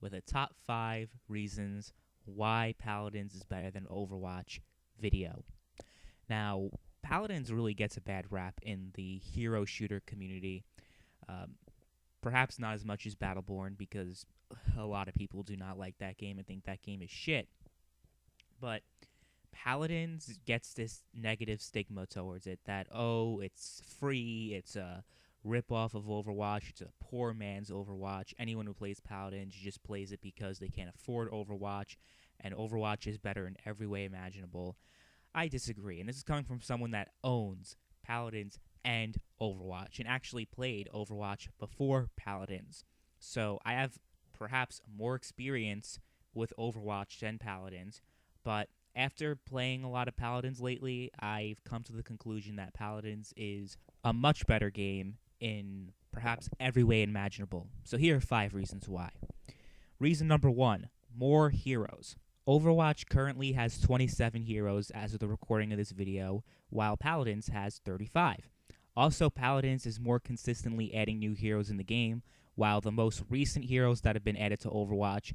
with a top 5 reasons why Paladins is better than Overwatch video. Now, Paladins really gets a bad rap in the hero shooter community. Um, Perhaps not as much as Battleborn because a lot of people do not like that game and think that game is shit. But Paladins gets this negative stigma towards it that, oh, it's free, it's a ripoff of Overwatch, it's a poor man's Overwatch. Anyone who plays Paladins just plays it because they can't afford Overwatch, and Overwatch is better in every way imaginable. I disagree, and this is coming from someone that owns Paladins and Overwatch and actually played Overwatch before Paladins. So I have perhaps more experience with Overwatch than Paladins, but after playing a lot of Paladins lately, I've come to the conclusion that Paladins is a much better game in perhaps every way imaginable. So here are 5 reasons why. Reason number 1, more heroes. Overwatch currently has 27 heroes as of the recording of this video, while Paladins has 35. Also, Paladins is more consistently adding new heroes in the game, while the most recent heroes that have been added to Overwatch,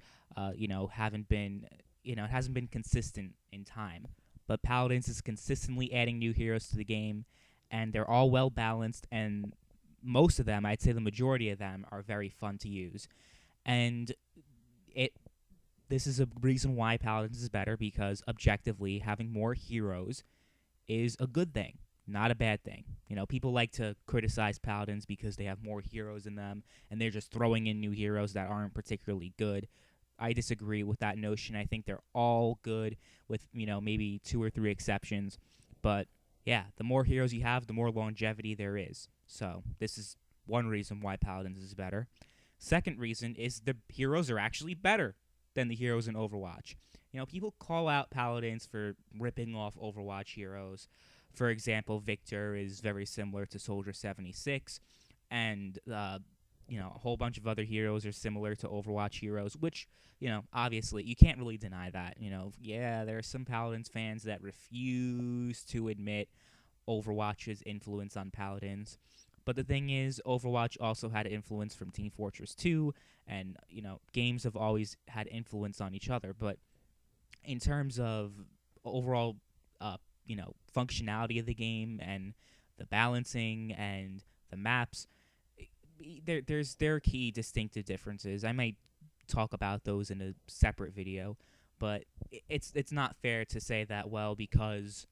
haven't been, it hasn't been consistent in time. But Paladins is consistently adding new heroes to the game, and they're all well balanced, and most of them, I'd say the majority of them, are very fun to use. And it this is a reason why Paladins is better, because objectively, having more heroes is a good thing, not a bad thing. People like to criticize Paladins because they have more heroes in them, and they're just throwing in new heroes that aren't particularly good. I disagree with that notion. I think they're all good with, maybe 2 or 3 exceptions. But, yeah, the more heroes you have, the more longevity there is. So, this is one reason why Paladins is better. Second reason is the heroes are actually better than the heroes in Overwatch. People call out Paladins for ripping off Overwatch heroes. For example, Victor is very similar to Soldier 76, and a whole bunch of other heroes are similar to Overwatch heroes, which, obviously, you can't really deny that. There are some Paladins fans that refuse to admit Overwatch's influence on Paladins. But the thing is, Overwatch also had influence from Team Fortress 2, and, games have always had influence on each other. But in terms of overall, functionality of the game and the balancing and the maps, there are key distinctive differences. I might talk about those in a separate video, but it's not fair to say that, well, because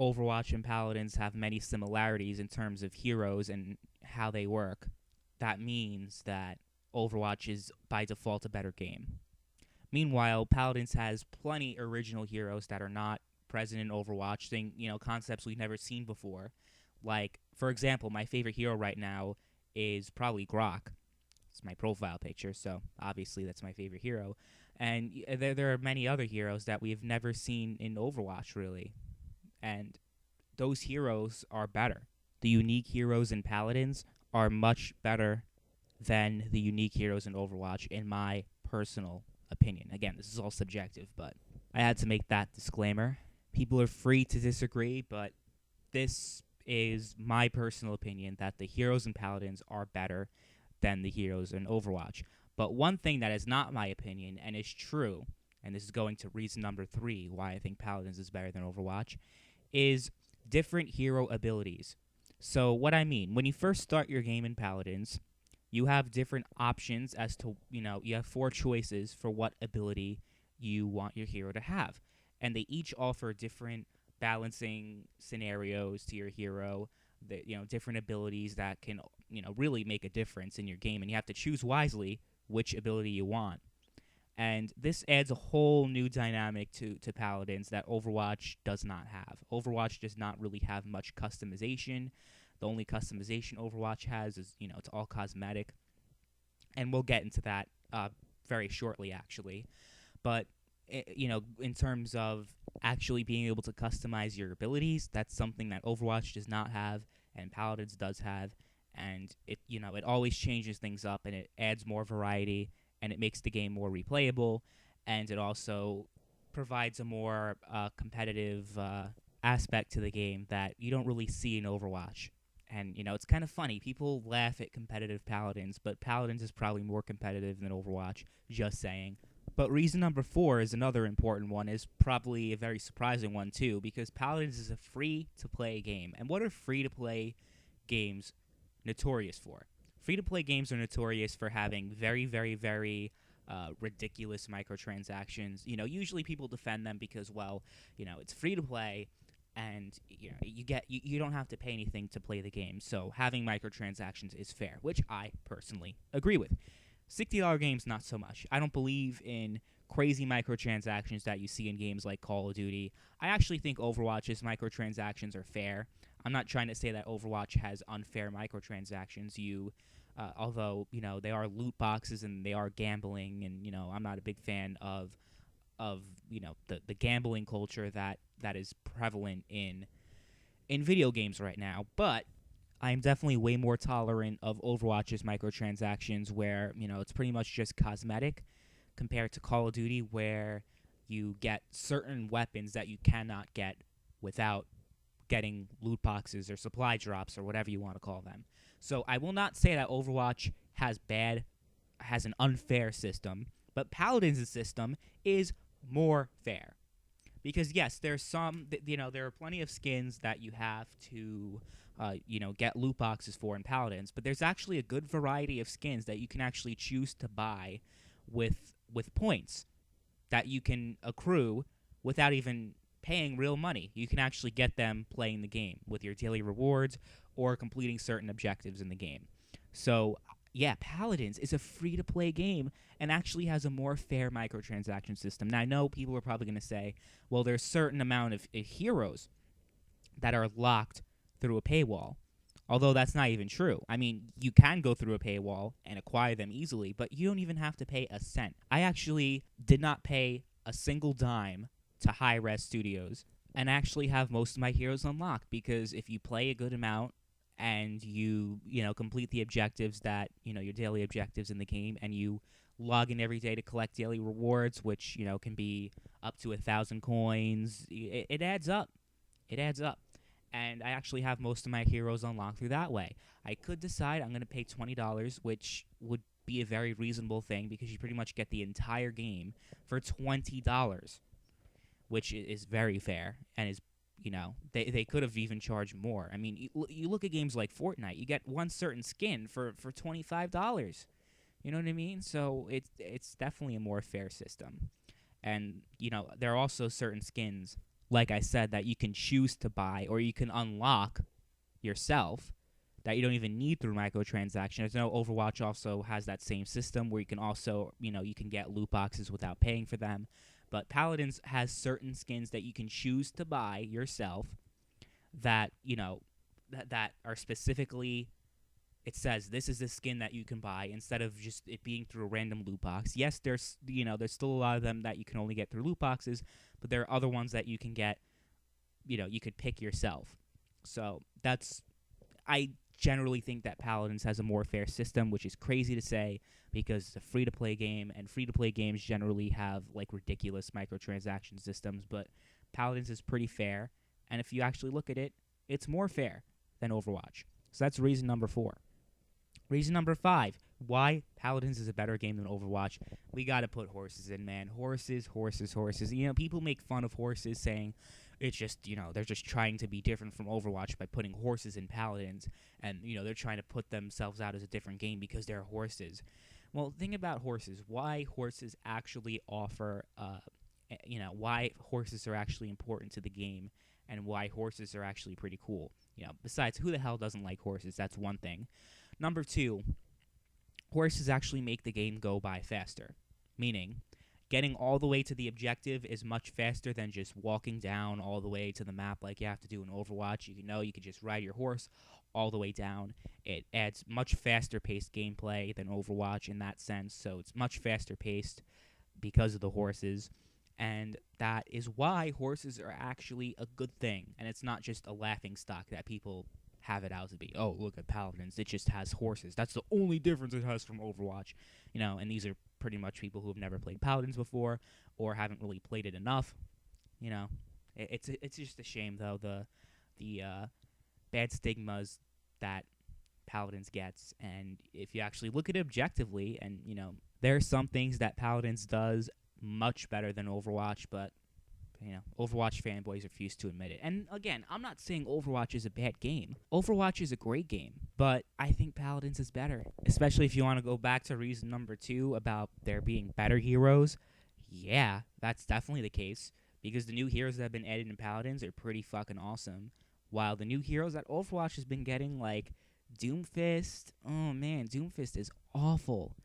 Overwatch and Paladins have many similarities in terms of heroes and how they work, that means that Overwatch is by default a better game. Meanwhile, Paladins has plenty original heroes that are not present in Overwatch, concepts we've never seen before. Like, for example, my favorite hero right now is probably Grok. It's my profile picture, so obviously that's my favorite hero. And there are many other heroes that we've never seen in Overwatch, really. And those heroes are better. The unique heroes in Paladins are much better than the unique heroes in Overwatch, in my personal opinion. Again, this is all subjective, but I had to make that disclaimer. People are free to disagree, but this is my personal opinion, that the heroes in Paladins are better than the heroes in Overwatch. But one thing that is not my opinion, and is true, and this is going to reason number 3 why I think Paladins is better than Overwatch, is different hero abilities. So what I mean, when you first start your game in Paladins, you have different options as to, you have 4 choices for what ability you want your hero to have. And they each offer different balancing scenarios to your hero, different abilities that can, really make a difference in your game. And you have to choose wisely which ability you want. And this adds a whole new dynamic to Paladins that Overwatch does not have. Overwatch does not really have much customization. The only customization Overwatch has is, it's all cosmetic. And we'll get into that very shortly, actually. But, in terms of actually being able to customize your abilities, that's something that Overwatch does not have and Paladins does have. And it always changes things up, and it adds more variety, and it makes the game more replayable, and it also provides a more competitive aspect to the game that you don't really see in Overwatch. And, it's kind of funny. People laugh at competitive Paladins, but Paladins is probably more competitive than Overwatch, just saying. But reason number 4 is another important one, is probably a very surprising one too, because Paladins is a free-to-play game. And what are free-to-play games notorious for? Free-to-play games are notorious for having very, very, very ridiculous microtransactions. Usually people defend them because, well, it's free-to-play, and you don't have to pay anything to play the game. So having microtransactions is fair, which I personally agree with. $60 games, not so much. I don't believe in crazy microtransactions that you see in games like Call of Duty. I actually think Overwatch's microtransactions are fair. I'm not trying to say that Overwatch has unfair microtransactions. Although they are loot boxes and they are gambling, and I'm not a big fan of the gambling culture that is prevalent in video games right now. But I'm definitely way more tolerant of Overwatch's microtransactions, where it's pretty much just cosmetic, compared to Call of Duty, where you get certain weapons that you cannot get without getting loot boxes or supply drops or whatever you want to call them. So I will not say that Overwatch has an unfair system, but Paladins' system is more fair. Because yes, there are plenty of skins that you have to get loot boxes for in Paladins, but there's actually a good variety of skins that you can actually choose to buy with points that you can accrue without even paying real money. You can actually get them playing the game with your daily rewards or completing certain objectives in the game. So yeah, Paladins is a free-to-play game and actually has a more fair microtransaction system. Now, I know people are probably going to say, well, there's a certain amount of heroes that are locked through a paywall, although that's not even true. I mean, you can go through a paywall and acquire them easily, but you don't even have to pay a cent. I actually did not pay a single dime to Hi-Res Studios and actually have most of my heroes unlocked, because if you play a good amount and you complete the objectives that, your daily objectives in the game, and you log in every day to collect daily rewards, which, can be up to 1,000 coins, it adds up. It adds up. And I actually have most of my heroes unlocked through that way. I could decide I'm going to pay $20, which would be a very reasonable thing, because you pretty much get the entire game for $20, which is very fair, and is, they could have even charged more. I mean, you look at games like Fortnite, you get one certain skin for $25. You know what I mean? So it's definitely a more fair system. And, there are also certain skins, like I said, that you can choose to buy or you can unlock yourself that you don't even need through microtransactions. I know Overwatch also has that same system where you can also, you can get loot boxes without paying for them. But Paladins has certain skins that you can choose to buy yourself that, that are specifically, it says this is the skin that you can buy, instead of just it being through a random loot box. Yes, there's still a lot of them that you can only get through loot boxes, but there are other ones that you can get, you could pick yourself. So I generally think that Paladins has a more fair system, which is crazy to say because it's a free-to-play game, and free-to-play games generally have, ridiculous microtransaction systems, but Paladins is pretty fair, and if you actually look at it, it's more fair than Overwatch. So that's reason number 4. Reason number 5, why Paladins is a better game than Overwatch. We got to put horses in, man. Horses. People make fun of horses, saying it's just, they're just trying to be different from Overwatch by putting horses in Paladins, and, they're trying to put themselves out as a different game because they're horses. Well, think about horses. Why horses actually offer, why horses are actually important to the game, and why horses are actually pretty cool. Besides, who the hell doesn't like horses? That's one thing. Number 2, horses actually make the game go by faster, meaning getting all the way to the objective is much faster than just walking down all the way to the map like you have to do in Overwatch. You could just ride your horse all the way down. It adds much faster paced gameplay than Overwatch in that sense, so it's much faster paced because of the horses. And that is why horses are actually a good thing, and it's not just a laughing stock that people have it out to be. Oh, look at Paladins, it just has horses. That's the only difference it has from Overwatch. And these are pretty much people who have never played Paladins before or haven't really played it enough. It's just a shame, though, the bad stigmas that Paladins gets. And if you actually look at it objectively, and there are some things that Paladins does much better than Overwatch, but Overwatch fanboys refuse to admit it. And again, I'm not saying Overwatch is a bad game. Overwatch is a great game, but I think Paladins is better. Especially if you want to go back to reason number 2 about there being better heroes. Yeah, that's definitely the case, because the new heroes that have been added in Paladins are pretty fucking awesome. While the new heroes that Overwatch has been getting, like Doomfist, oh man, Doomfist is awful.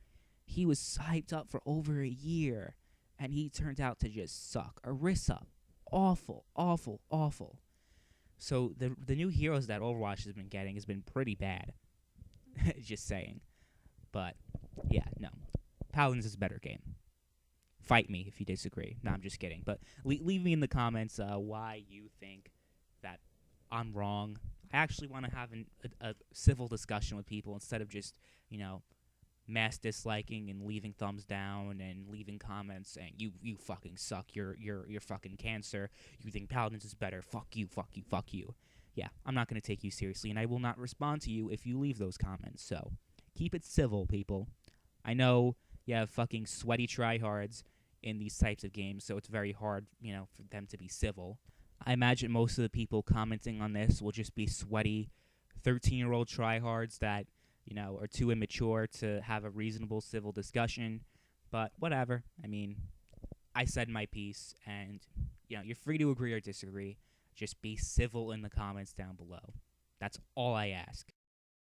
He was hyped up for over a year, and he turned out to just suck. Orisa, awful, awful, awful. So the new heroes that Overwatch has been getting has been pretty bad. Just saying. But yeah, no, Paladins is a better game. Fight me if you disagree. No, I'm just kidding. But leave me in the comments why you think that I'm wrong. I actually want to have a civil discussion with people instead of just, mass disliking and leaving thumbs down and leaving comments saying you fucking suck. You're fucking cancer. You think Paladins is better. Fuck you, fuck you, fuck you. Yeah, I'm not going to take you seriously, and I will not respond to you if you leave those comments. So keep it civil, people. I know you have fucking sweaty tryhards in these types of games, so it's very hard, for them to be civil. I imagine most of the people commenting on this will just be sweaty 13-year-old tryhards that, are too immature to have a reasonable civil discussion. But whatever. I mean, I said my piece, and, you're free to agree or disagree. Just be civil in the comments down below. That's all I ask.